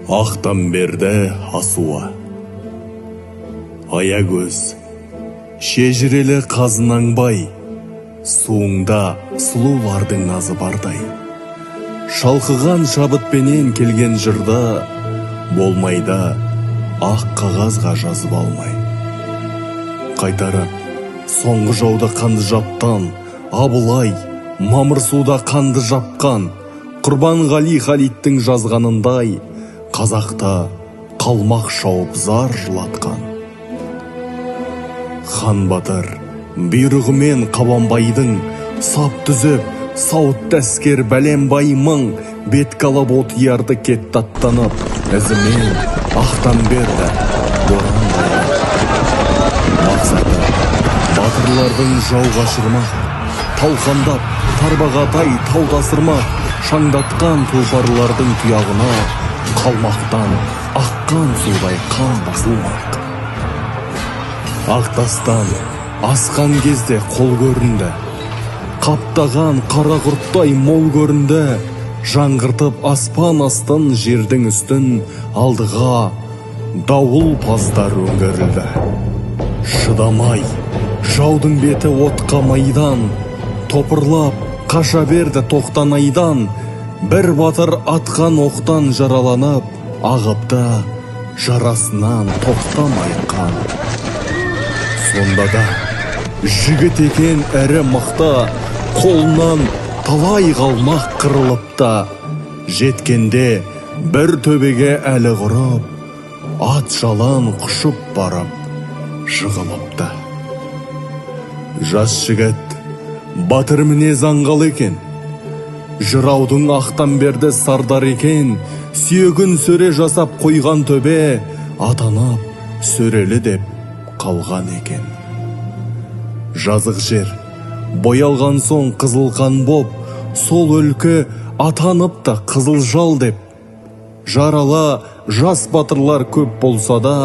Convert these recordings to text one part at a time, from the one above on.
Ақтамберді асуы. Аягөз, шежірелі қазынаңбай, суыңда сұлулардың назы бардай. Шалқыған шабытпенен келген жырда, болмайда ақ қағазға жазып алмай. Қайтарып, соңғы жауда қанды жаптан, Абылай, Мамырсуда қанды жапқан, Құрбанғали Халидтің жазғанындай, қазақта қалмақ шауып зар жылатқан. Хан Батыр бұйрығымен Қабанбайдың сап түзіп, сауыт әскер бәленбай мың, бет қалап Отиярды кетті аттанып, ізімен Ақтамберді боранбай. Мақсаты батырлардың жау қашырмақ, талқандап тарбағатай тау тасырмақ, шаңдатқан тұлпарлардың тұяғына қалмақтан аққан судай қан басылмақ. Ақтастан асқан кезде қол көрінді, қаптаған қара құрттай мол көрінді, жаңғыртып аспан астын жердің үстін алдыға дауыл паздар өңгерілді. Шыдамай жаудың беті отқа майдан, топырлап қаша берді тоқтанайдан, бір батыр атқан оқтан жараланып, ағыпты жарасынан тоқтамай қан. Сонда да жігіт екен әрі мақта, қолынан талай қалмақ қырылыпта, жеткенде бір төбеге әлі құрып, ат жалан құшып барып жығылыпты. Жас жігіт батыр мінез аңғал екен, жыраудың Ақтамберді сардар екен, сүйегін сөре жасап қойған төбе, атанып сөрелі деп қалған екен. Жазық жер боялған соң қызылқан боп, сол өлкі атаныпты қызыл жал деп. Жарала жас батырлар көп болса да,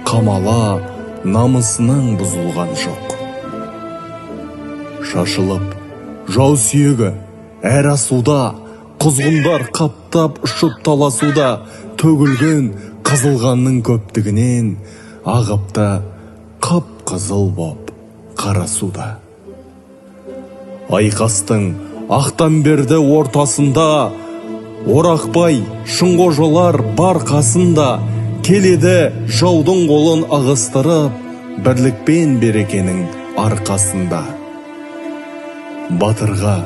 қамала намысының бұзылған жоқ. Шашылып жау сүйегі әр асуда, құзғындар қаптап ұшып таласуда, төгілген қызылғанның көптігінен ағыпты қып-қызыл боп қарасуда. Айқастың Ақтамберді ортасында, Орақбай, Шыңғожалар бар қасында, келеді жаудың қолын ығыстырып, бірлікпен берекенің арқасында. Батырға